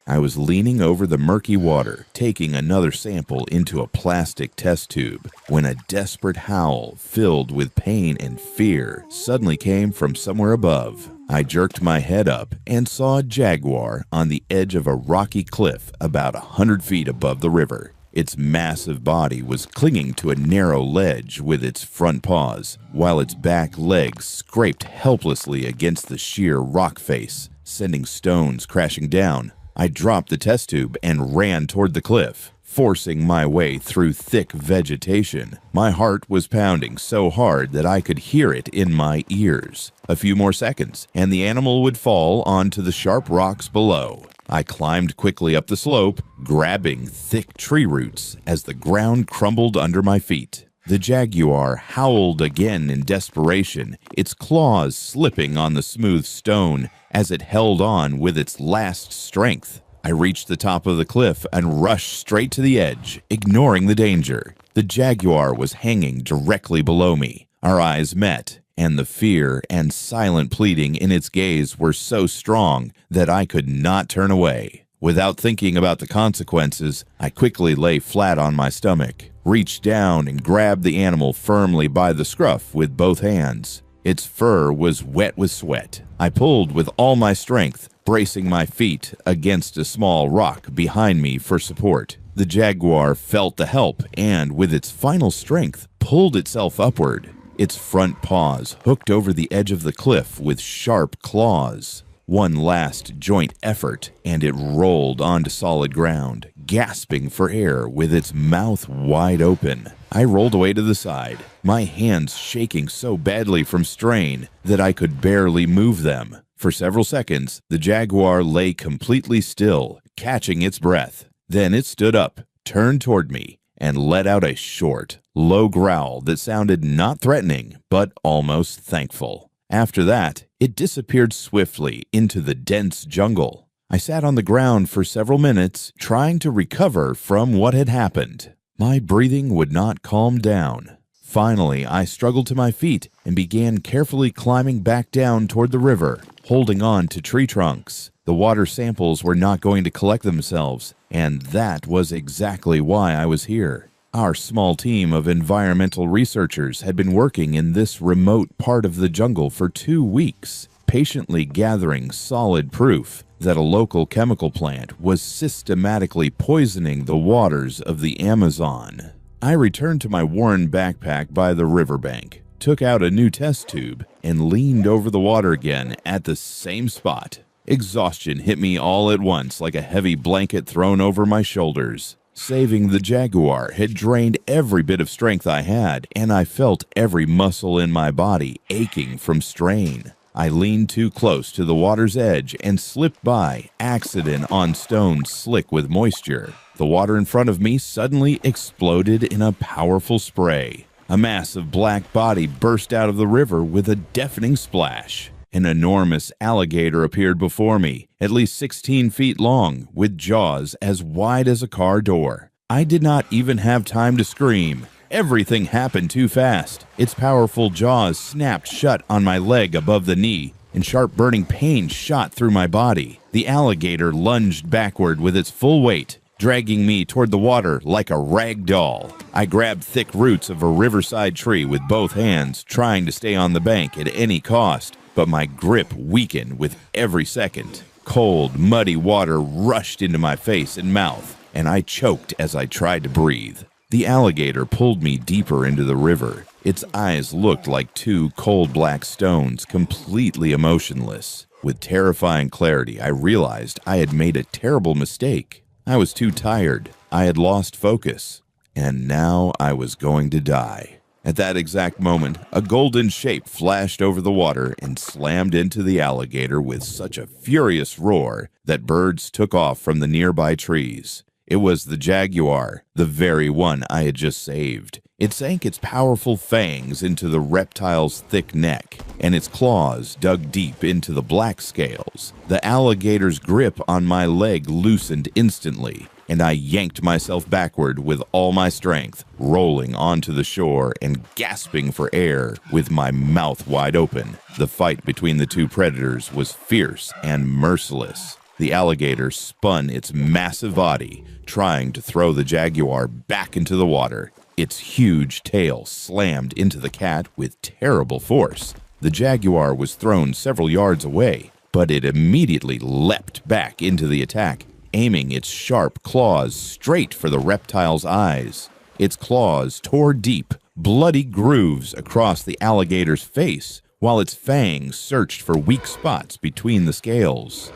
I was leaning over the murky water, taking another sample into a plastic test tube, when a desperate howl, filled with pain and fear, suddenly came from somewhere above. I jerked my head up and saw a jaguar on the edge of a rocky cliff about 100 feet above the river. Its massive body was clinging to a narrow ledge with its front paws, while its back legs scraped helplessly against the sheer rock face, sending stones crashing down. I dropped the test tube and ran toward the cliff, forcing my way through thick vegetation. My heart was pounding so hard that I could hear it in my ears. A few more seconds, and the animal would fall onto the sharp rocks below. I climbed quickly up the slope, grabbing thick tree roots as the ground crumbled under my feet. The jaguar howled again in desperation, its claws slipping on the smooth stone as it held on with its last strength. I reached the top of the cliff and rushed straight to the edge, ignoring the danger. The jaguar was hanging directly below me. Our eyes met, and the fear and silent pleading in its gaze were so strong that I could not turn away. Without thinking about the consequences, I quickly lay flat on my stomach, reached down and grabbed the animal firmly by the scruff with both hands. Its fur was wet with sweat. I pulled with all my strength, bracing my feet against a small rock behind me for support. The jaguar felt the help and, with its final strength, pulled itself upward. Its front paws hooked over the edge of the cliff with sharp claws. One last joint effort, and it rolled onto solid ground, gasping for air with its mouth wide open. I rolled away to the side, my hands shaking so badly from strain that I could barely move them. For several seconds, the jaguar lay completely still, catching its breath. Then it stood up, turned toward me, and let out a short, low growl that sounded not threatening, but almost thankful. After that, it disappeared swiftly into the dense jungle. I sat on the ground for several minutes, trying to recover from what had happened. My breathing would not calm down. Finally, I struggled to my feet and began carefully climbing back down toward the river, holding on to tree trunks. The water samples were not going to collect themselves, and that was exactly why I was here. Our small team of environmental researchers had been working in this remote part of the jungle for 2 weeks, patiently gathering solid proof that a local chemical plant was systematically poisoning the waters of the Amazon. I returned to my worn backpack by the riverbank, took out a new test tube, and leaned over the water again at the same spot. Exhaustion hit me all at once like a heavy blanket thrown over my shoulders. Saving the jaguar had drained every bit of strength I had, and I felt every muscle in my body aching from strain. I leaned too close to the water's edge and slipped by, accident on stones slick with moisture. The water in front of me suddenly exploded in a powerful spray. A massive black body burst out of the river with a deafening splash. An enormous alligator appeared before me, at least 16 feet long, with jaws as wide as a car door. I did not even have time to scream. Everything happened too fast. Its powerful jaws snapped shut on my leg above the knee, and sharp burning pain shot through my body. The alligator lunged backward with its full weight, dragging me toward the water like a rag doll. I grabbed thick roots of a riverside tree with both hands, trying to stay on the bank at any cost, but my grip weakened with every second. Cold, muddy water rushed into my face and mouth, and I choked as I tried to breathe. The alligator pulled me deeper into the river. Its eyes looked like two cold black stones, completely emotionless. With terrifying clarity, I realized I had made a terrible mistake. I was too tired. I had lost focus. And now I was going to die. At that exact moment, a golden shape flashed over the water and slammed into the alligator with such a furious roar that birds took off from the nearby trees. It was the jaguar, the very one I had just saved. It sank its powerful fangs into the reptile's thick neck, and its claws dug deep into the black scales. The alligator's grip on my leg loosened instantly, and I yanked myself backward with all my strength, rolling onto the shore and gasping for air with my mouth wide open. The fight between the two predators was fierce and merciless. The alligator spun its massive body, trying to throw the jaguar back into the water. Its huge tail slammed into the cat with terrible force. The jaguar was thrown several yards away, but it immediately leapt back into the attack, aiming its sharp claws straight for the reptile's eyes. Its claws tore deep, bloody grooves across the alligator's face, while its fangs searched for weak spots between the scales.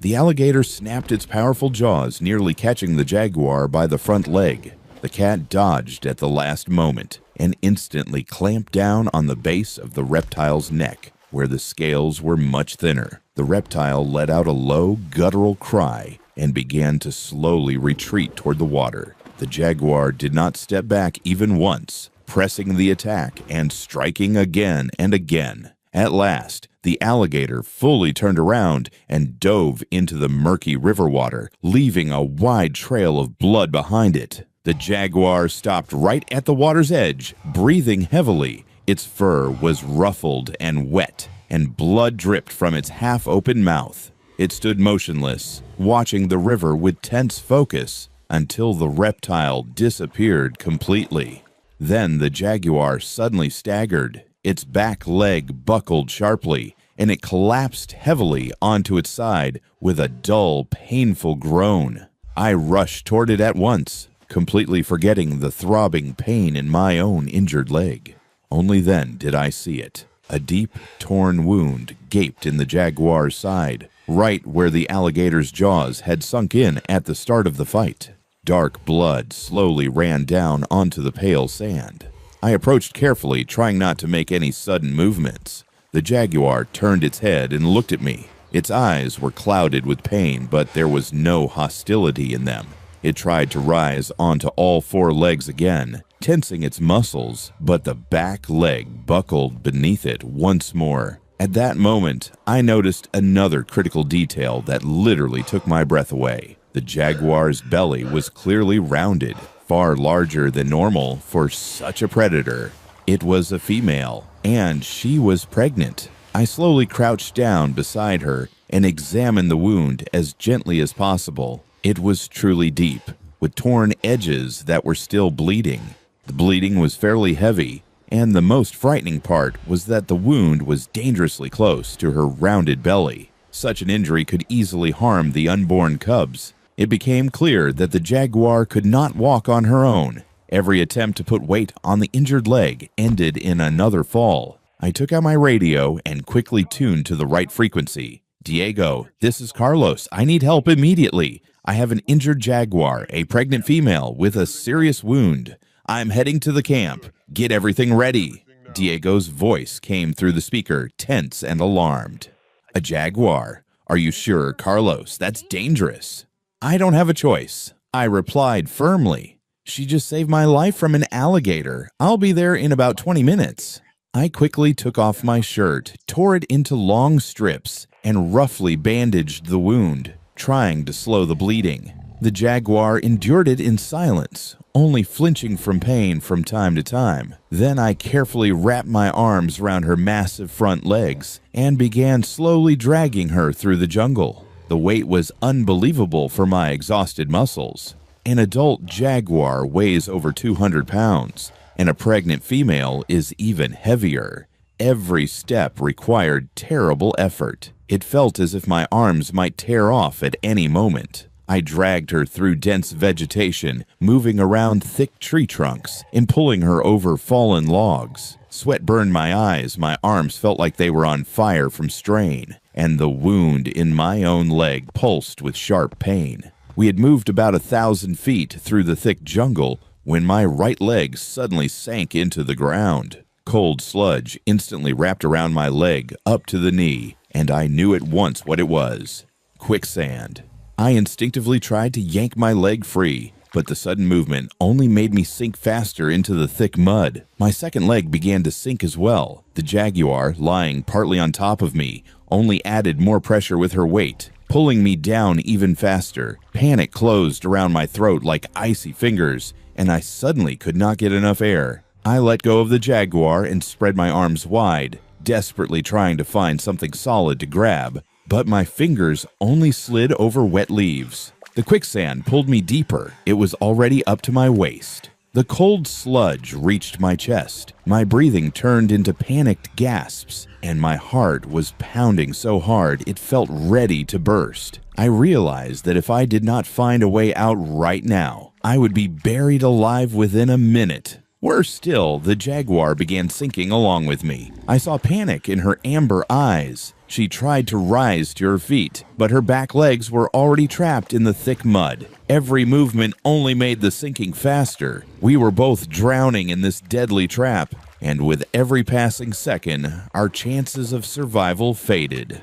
The alligator snapped its powerful jaws, nearly catching the jaguar by the front leg. The cat dodged at the last moment and instantly clamped down on the base of the reptile's neck, where the scales were much thinner. The reptile let out a low, guttural cry and began to slowly retreat toward the water. The jaguar did not step back even once, pressing the attack and striking again and again. At last, the alligator fully turned around and dove into the murky river water, leaving a wide trail of blood behind it. The jaguar stopped right at the water's edge, breathing heavily. Its fur was ruffled and wet, and blood dripped from its half-open mouth. It stood motionless, watching the river with tense focus until the reptile disappeared completely. Then the jaguar suddenly staggered. Its back leg buckled sharply, and it collapsed heavily onto its side with a dull, painful groan. I rushed toward it at once, completely forgetting the throbbing pain in my own injured leg. Only then did I see it. A deep, torn wound gaped in the jaguar's side, right where the alligator's jaws had sunk in at the start of the fight. Dark blood slowly ran down onto the pale sand. I approached carefully, trying not to make any sudden movements. The jaguar turned its head and looked at me. Its eyes were clouded with pain, but there was no hostility in them. It tried to rise onto all four legs again, tensing its muscles, but the back leg buckled beneath it once more. At that moment, I noticed another critical detail that literally took my breath away. The jaguar's belly was clearly rounded, far larger than normal for such a predator. It was a female, and she was pregnant. I slowly crouched down beside her and examined the wound as gently as possible. It was truly deep, with torn edges that were still bleeding. The bleeding was fairly heavy, and the most frightening part was that the wound was dangerously close to her rounded belly. Such an injury could easily harm the unborn cubs. It became clear that the jaguar could not walk on her own. Every attempt to put weight on the injured leg ended in another fall. I took out my radio and quickly tuned to the right frequency. "Diego, this is Carlos. I need help immediately. I have an injured jaguar, a pregnant female with a serious wound. I'm heading to the camp. Get everything ready." Diego's voice came through the speaker, tense and alarmed. "A jaguar? Are you sure, Carlos? That's dangerous." "I don't have a choice," I replied firmly. "She just saved my life from an alligator. I'll be there in about 20 minutes. I quickly took off my shirt, tore it into long strips, and roughly bandaged the wound, trying to slow the bleeding. The jaguar endured it in silence, only flinching from pain from time to time. Then I carefully wrapped my arms around her massive front legs and began slowly dragging her through the jungle. The weight was unbelievable for my exhausted muscles. An adult jaguar weighs over 200 pounds, and a pregnant female is even heavier. Every step required terrible effort. It felt as if my arms might tear off at any moment. I dragged her through dense vegetation, moving around thick tree trunks and pulling her over fallen logs. Sweat burned my eyes, my arms felt like they were on fire from strain, and the wound in my own leg pulsed with sharp pain. We had moved about 1,000 feet through the thick jungle when my right leg suddenly sank into the ground. Cold sludge instantly wrapped around my leg up to the knee, and I knew at once what it was: quicksand. I instinctively tried to yank my leg free, but the sudden movement only made me sink faster into the thick mud. My second leg began to sink as well. The jaguar, lying partly on top of me, only added more pressure with her weight, pulling me down even faster. Panic closed around my throat like icy fingers, and I suddenly could not get enough air. I let go of the jaguar and spread my arms wide, desperately trying to find something solid to grab. but my fingers only slid over wet leaves. The quicksand pulled me deeper. It was already up to my waist. The cold sludge reached my chest. My breathing turned into panicked gasps, and my heart was pounding so hard it felt ready to burst. I realized that if I did not find a way out right now, I would be buried alive within a minute. Worse still, the jaguar began sinking along with me. I saw panic in her amber eyes. She tried to rise to her feet, but her back legs were already trapped in the thick mud. Every movement only made the sinking faster. We were both drowning in this deadly trap, and with every passing second, our chances of survival faded.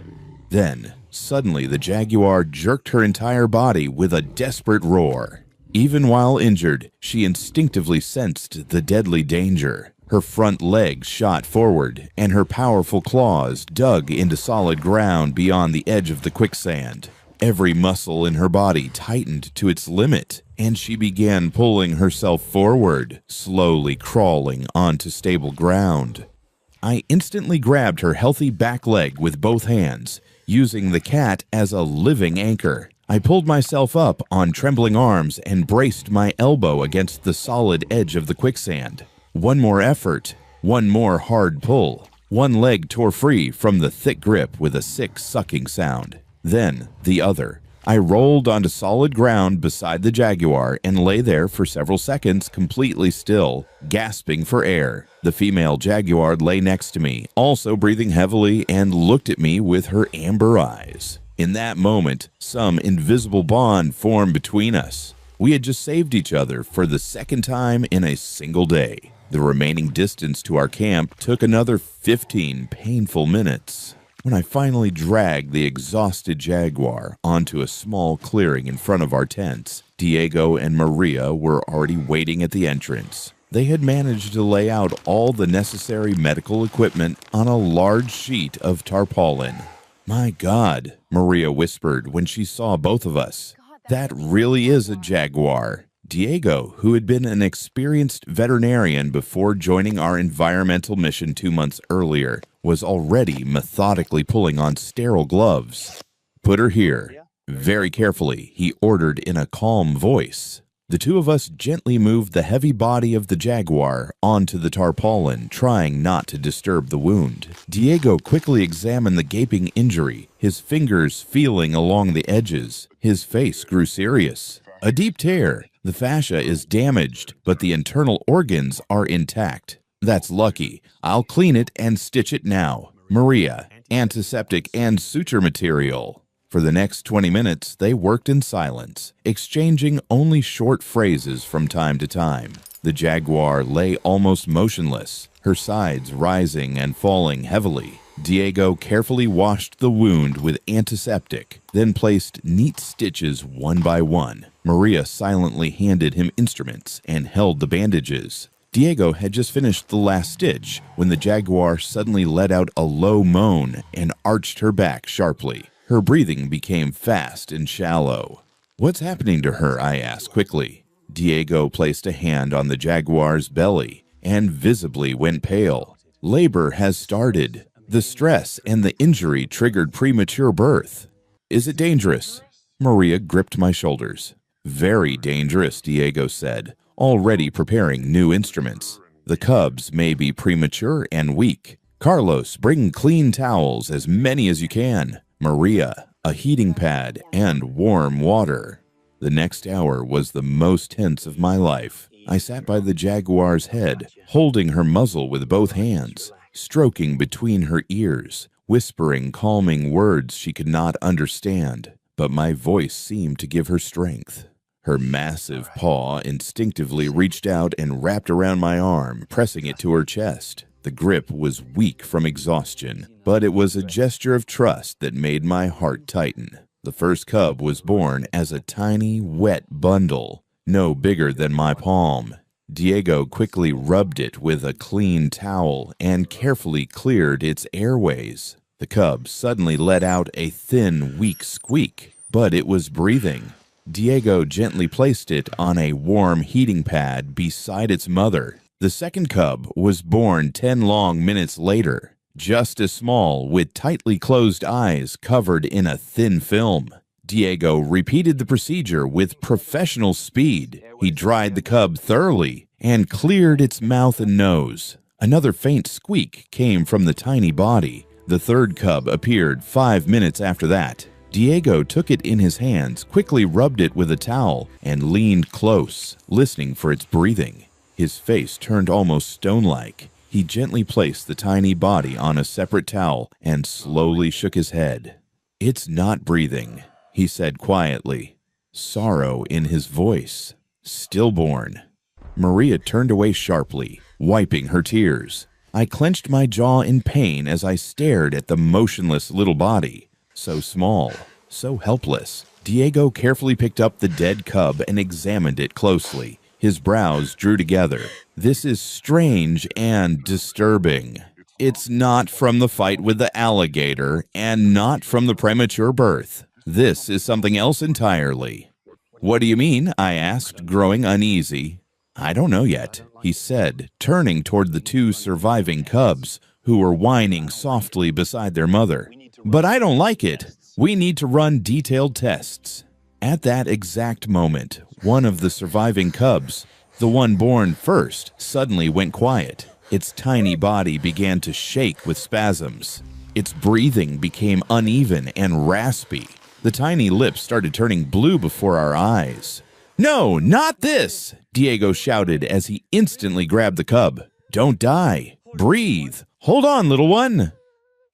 Then, suddenly the jaguar jerked her entire body with a desperate roar. Even while injured, she instinctively sensed the deadly danger. Her front legs shot forward, and her powerful claws dug into solid ground beyond the edge of the quicksand. Every muscle in her body tightened to its limit, and she began pulling herself forward, slowly crawling onto stable ground. I instantly grabbed her healthy back leg with both hands, using the cat as a living anchor. I pulled myself up on trembling arms and braced my elbow against the solid edge of the quicksand. One more effort, one more hard pull. One leg tore free from the thick grip with a sick sucking sound. Then the other. I rolled onto solid ground beside the jaguar and lay there for several seconds completely still, gasping for air. The female jaguar lay next to me, also breathing heavily, and looked at me with her amber eyes. In that moment, some invisible bond formed between us. We had just saved each other for the second time in a single day. The remaining distance to our camp took another 15 painful minutes. When I finally dragged the exhausted jaguar onto a small clearing in front of our tents, Diego and Maria were already waiting at the entrance. They had managed to lay out all the necessary medical equipment on a large sheet of tarpaulin. "My God," Maria whispered when she saw both of us. "That really is a jaguar." Diego, who had been an experienced veterinarian before joining our environmental mission 2 months earlier, was already methodically pulling on sterile gloves. "Put her here." Very carefully, he ordered in a calm voice. The two of us gently moved the heavy body of the jaguar onto the tarpaulin, trying not to disturb the wound. Diego quickly examined the gaping injury, his fingers feeling along the edges. His face grew serious. "A deep tear. The fascia is damaged, but the internal organs are intact." "That's lucky. I'll clean it and stitch it now." "Maria, antiseptic and suture material." For the next 20 minutes, they worked in silence, exchanging only short phrases from time to time. The jaguar lay almost motionless, her sides rising and falling heavily. Diego carefully washed the wound with antiseptic, then placed neat stitches one by one. Maria silently handed him instruments and held the bandages. Diego had just finished the last stitch when the jaguar suddenly let out a low moan and arched her back sharply. Her breathing became fast and shallow. "What's happening to her?" I asked quickly. Diego placed a hand on the jaguar's belly and visibly went pale. "Labor has started. The stress and the injury triggered premature birth." "Is it dangerous?" Maria gripped my shoulders. "Very dangerous," Diego said, already preparing new instruments. "The cubs may be premature and weak. Carlos, bring clean towels, as many as you can. Maria, a heating pad, and warm water." The next hour was the most tense of my life. I sat by the jaguar's head, holding her muzzle with both hands, stroking between her ears, whispering calming words she could not understand, but my voice seemed to give her strength. Her massive paw instinctively reached out and wrapped around my arm, pressing it to her chest. The grip was weak from exhaustion, but it was a gesture of trust that made my heart tighten. The first cub was born as a tiny, wet bundle, no bigger than my palm. Diego quickly rubbed it with a clean towel and carefully cleared its airways. The cub suddenly let out a thin, weak squeak, but it was breathing. Diego gently placed it on a warm heating pad beside its mother. The second cub was born 10 long minutes later. just as small, with tightly closed eyes covered in a thin film. Diego repeated the procedure with professional speed. He dried the cub thoroughly and cleared its mouth and nose. Another faint squeak came from the tiny body. The third cub appeared 5 minutes after that. Diego took it in his hands, quickly rubbed it with a towel, and leaned close, listening for its breathing. His face turned almost stone-like. He gently placed the tiny body on a separate towel and slowly shook his head. "It's not breathing," he said quietly, sorrow in his voice. "Stillborn." Maria turned away sharply, wiping her tears. I clenched my jaw in pain as I stared at the motionless little body. So small, so helpless. Diego carefully picked up the dead cub and examined it closely. His brows drew together. "This is strange and disturbing. It's not from the fight with the alligator and not from the premature birth. This is something else entirely." "What do you mean?" I asked, growing uneasy. "I don't know yet," he said, turning toward the two surviving cubs, who were whining softly beside their mother. "But I don't like it. We need to run detailed tests." At that exact moment, one of the surviving cubs, the one born first, suddenly went quiet. Its tiny body began to shake with spasms. Its breathing became uneven and raspy. The tiny lips started turning blue before our eyes. "No, not this!" Diego shouted as he instantly grabbed the cub. "Don't die. Breathe. Hold on, little one."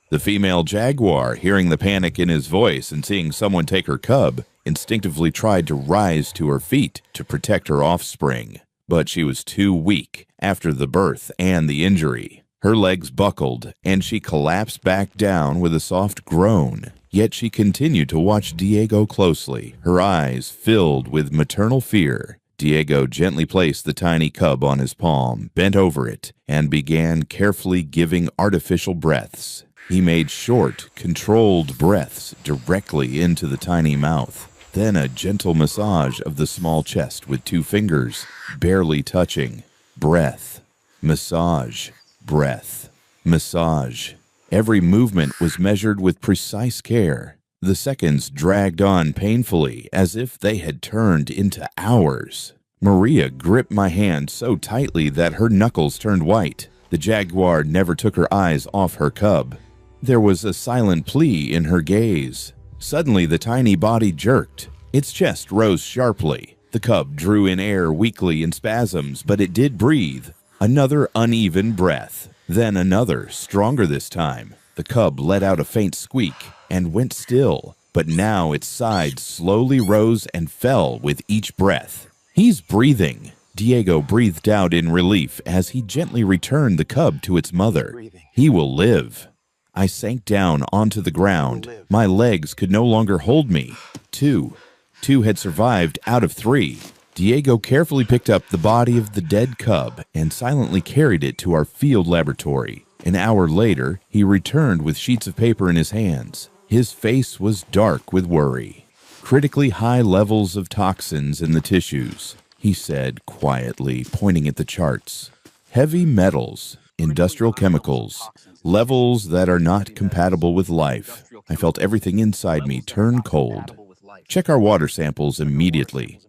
The female jaguar, hearing the panic in his voice and seeing someone take her cub, instinctively tried to rise to her feet to protect her offspring. But she was too weak after the birth and the injury. Her legs buckled, and she collapsed back down with a soft groan. Yet she continued to watch Diego closely, her eyes filled with maternal fear. Diego gently placed the tiny cub on his palm, bent over it, and began carefully giving artificial breaths. He made short, controlled breaths directly into the tiny mouth, then a gentle massage of the small chest with 2 fingers, barely touching. Breath, massage, breath, massage. Every movement was measured with precise care. The seconds dragged on painfully, as if they had turned into hours. Maria gripped my hand so tightly that her knuckles turned white. The jaguar never took her eyes off her cub. There was a silent plea in her gaze. Suddenly, the tiny body jerked. Its chest rose sharply. The cub drew in air weakly in spasms, but it did breathe. Another uneven breath. Then another, stronger this time. The cub let out a faint squeak and went still, but now its sides slowly rose and fell with each breath. "He's breathing." Diego breathed out in relief as he gently returned the cub to its mother. "He will live." I sank down onto the ground. My legs could no longer hold me. Two had survived out of 3. Diego carefully picked up the body of the dead cub and silently carried it to our field laboratory. An hour later, he returned with sheets of paper in his hands. His face was dark with worry. "Critically high levels of toxins in the tissues," he said quietly, pointing at the charts. "Heavy metals, industrial chemicals, levels that are not compatible with life." I felt everything inside me turn cold. "Check our water samples immediately."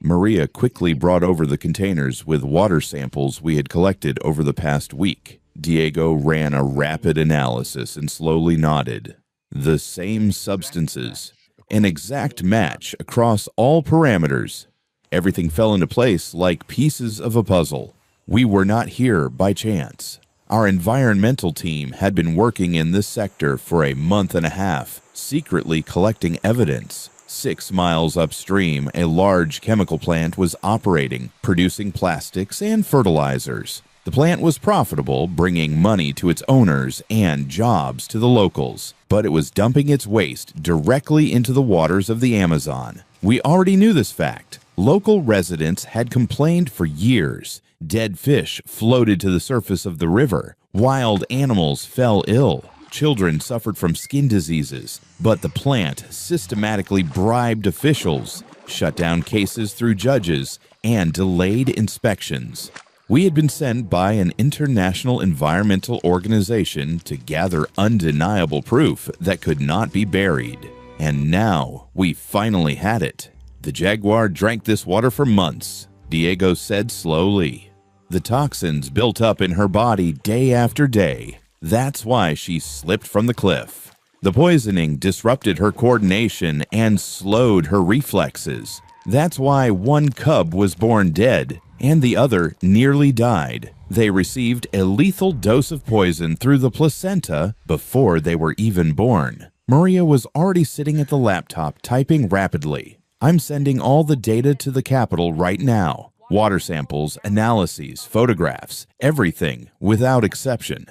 Maria quickly brought over the containers with water samples we had collected over the past week. Diego ran a rapid analysis and slowly nodded. The same substances. An exact match across all parameters. Everything fell into place like pieces of a puzzle. We were not here by chance. Our environmental team had been working in this sector for a month and a half, secretly collecting evidence. 6 miles upstream, a large chemical plant was operating, producing plastics and fertilizers. The plant was profitable, bringing money to its owners and jobs to the locals, but it was dumping its waste directly into the waters of the Amazon. We already knew this fact. Local residents had complained for years. Dead fish floated to the surface of the river. Wild animals fell ill. Children suffered from skin diseases. But the plant systematically bribed officials, shut down cases through judges, and delayed inspections. We had been sent by an international environmental organization to gather undeniable proof that could not be buried. And now we finally had it. The jaguar drank this water for months, Diego said slowly. The toxins built up in her body day after day. That's why she slipped from the cliff. The poisoning disrupted her coordination and slowed her reflexes. That's why one cub was born dead and the other nearly died. They received a lethal dose of poison through the placenta before they were even born. Maria was already sitting at the laptop typing rapidly. I'm sending all the data to the capital right now. Water samples, analyses, photographs, everything without exception.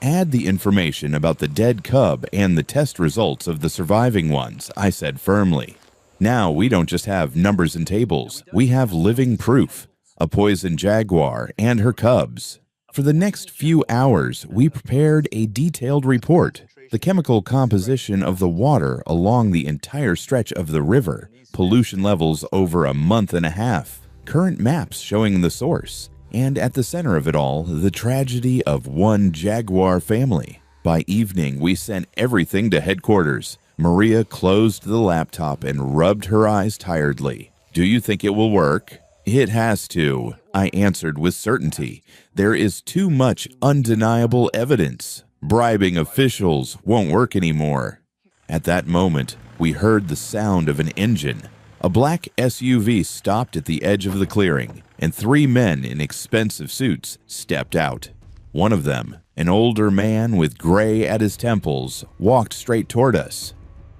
Add the information about the dead cub and the test results of the surviving ones, I said firmly. Now we don't just have numbers and tables, we have living proof. A poisoned jaguar and her cubs. For the next few hours, we prepared a detailed report. The chemical composition of the water along the entire stretch of the river, pollution levels over a month and a half, current maps showing the source, and at the center of it all, the tragedy of one jaguar family. By evening, we sent everything to headquarters. Maria closed the laptop and rubbed her eyes tiredly. Do you think it will work? It has to, I answered with certainty. There is too much undeniable evidence. Bribing officials won't work anymore. At that moment, we heard the sound of an engine. A black SUV stopped at the edge of the clearing, and 3 men in expensive suits stepped out. One of them, an older man with gray at his temples, walked straight toward us.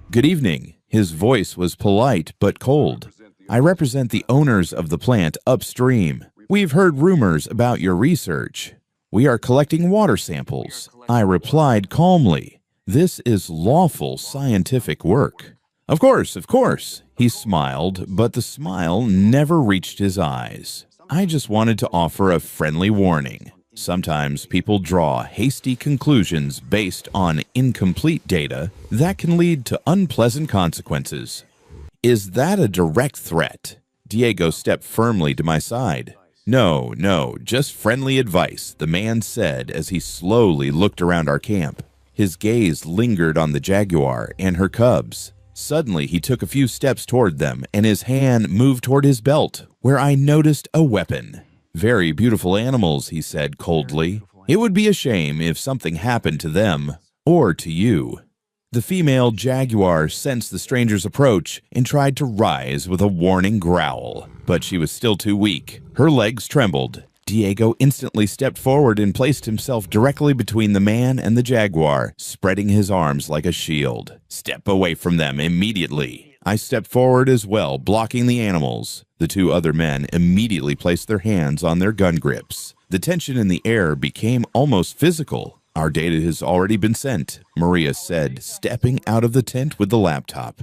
Good evening. His voice was polite but cold. I represent the owners of the plant upstream. We've heard rumors about your research. We are collecting water samples. I replied calmly. This is lawful scientific work. Of course, he smiled, but the smile never reached his eyes. I just wanted to offer a friendly warning. Sometimes people draw hasty conclusions based on incomplete data that can lead to unpleasant consequences. Is that a direct threat? Diego stepped firmly to my side. No, just friendly advice, the man said as he slowly looked around our camp. His gaze lingered on the jaguar and her cubs. Suddenly, he took a few steps toward them, and his hand moved toward his belt, where I noticed a weapon. Very beautiful animals, he said coldly. It would be a shame if something happened to them, or to you. The female jaguar sensed the stranger's approach and tried to rise with a warning growl, but she was still too weak. Her legs trembled. Diego instantly stepped forward and placed himself directly between the man and the jaguar, spreading his arms like a shield. Step away from them immediately. I stepped forward as well, blocking the animals. The 2 other men immediately placed their hands on their gun grips. The tension in the air became almost physical. Our data has already been sent, Maria said, stepping out of the tent with the laptop.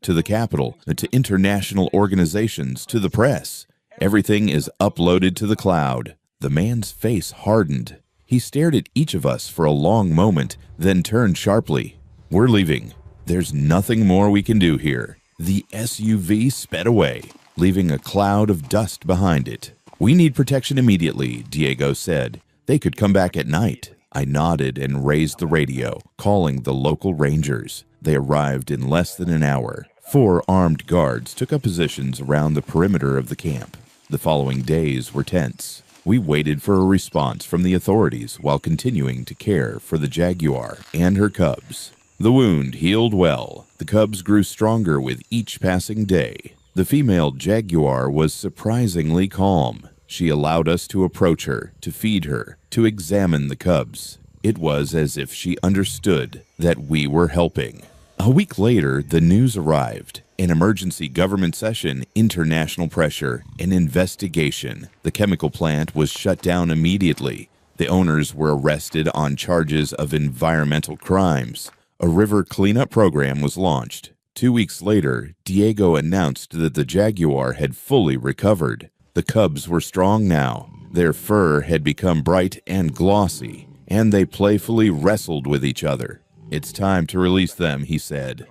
To the capital, to international organizations, to the press. Everything is uploaded to the cloud. The man's face hardened. He stared at each of us for a long moment, then turned sharply. We're leaving. There's nothing more we can do here. The SUV sped away, leaving a cloud of dust behind it. We need protection immediately, Diego said. They could come back at night. I nodded and raised the radio, calling the local rangers. They arrived in less than an hour. 4 armed guards took up positions around the perimeter of the camp. The following days were tense. We waited for a response from the authorities while continuing to care for the jaguar and her cubs. The wound healed well. The cubs grew stronger with each passing day. The female jaguar was surprisingly calm. She allowed us to approach her, to feed her, to examine the cubs. It was as if she understood that we were helping. A week later, the news arrived. An emergency government session, international pressure, an investigation. The chemical plant was shut down immediately. The owners were arrested on charges of environmental crimes. A river cleanup program was launched. 2 weeks later, Diego announced that the jaguar had fully recovered. The cubs were strong now. Their fur had become bright and glossy, and they playfully wrestled with each other. It's time to release them, he said.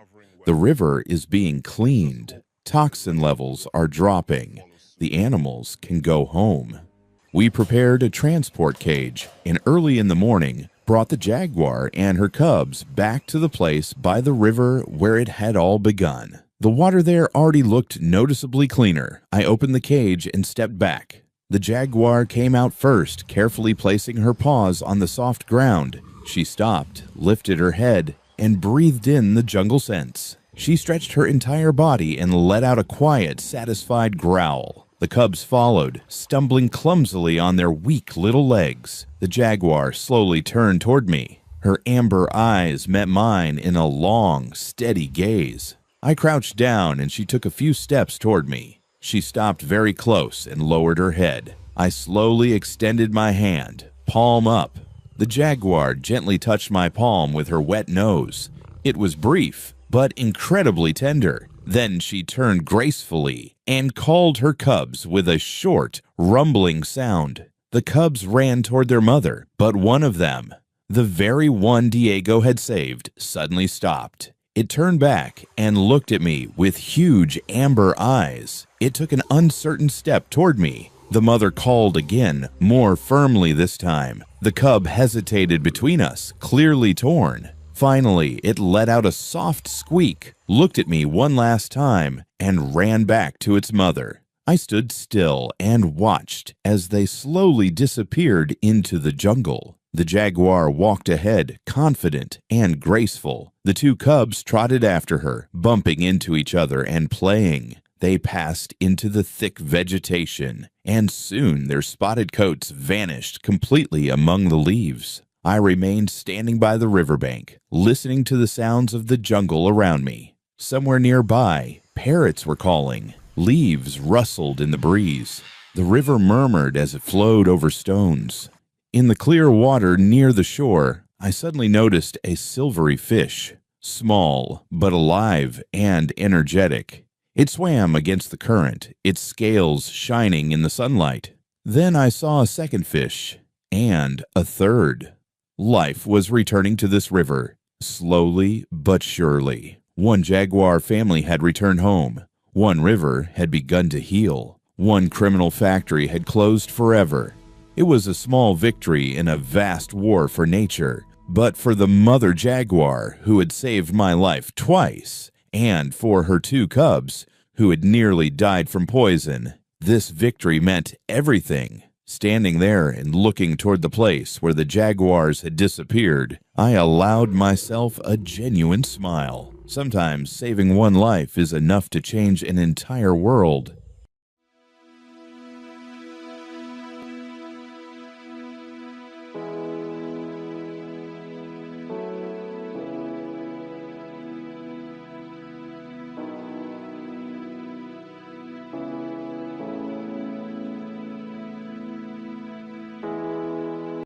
The river is being cleaned. Toxin levels are dropping. The animals can go home. We prepared a transport cage, and early in the morning, brought the jaguar and her cubs back to the place by the river where it had all begun. The water there already looked noticeably cleaner. I opened the cage and stepped back. The jaguar came out first, carefully placing her paws on the soft ground. She stopped, lifted her head, and breathed in the jungle scents. She stretched her entire body and let out a quiet, satisfied growl. The cubs followed, stumbling clumsily on their weak little legs. The jaguar slowly turned toward me. Her amber eyes met mine in a long, steady gaze. I crouched down and she took a few steps toward me. She stopped very close and lowered her head. I slowly extended my hand, palm up. The jaguar gently touched my palm with her wet nose. It was brief, but incredibly tender. Then she turned gracefully and called her cubs with a short, rumbling sound. The cubs ran toward their mother, but one of them, the very one Diego had saved, suddenly stopped. It turned back and looked at me with huge amber eyes. It took an uncertain step toward me. The mother called again, more firmly this time. The cub hesitated between us, clearly torn. Finally, it let out a soft squeak, looked at me one last time, and ran back to its mother. I stood still and watched as they slowly disappeared into the jungle. The jaguar walked ahead, confident and graceful. The two cubs trotted after her, bumping into each other and playing. They passed into the thick vegetation, and soon their spotted coats vanished completely among the leaves. I remained standing by the riverbank, listening to the sounds of the jungle around me. Somewhere nearby, parrots were calling. Leaves rustled in the breeze. The river murmured as it flowed over stones. In the clear water near the shore, I suddenly noticed a silvery fish, small but alive and energetic. It swam against the current, its scales shining in the sunlight. Then I saw a second fish, and a third. Life was returning to this river, slowly but surely. One jaguar family had returned home. One river had begun to heal. One criminal factory had closed forever. It was a small victory in a vast war for nature, but for the mother jaguar who had saved my life twice, and for her two cubs who had nearly died from poison, this victory meant everything. Standing there and looking toward the place where the jaguars had disappeared, I allowed myself a genuine smile. Sometimes saving one life is enough to change an entire world.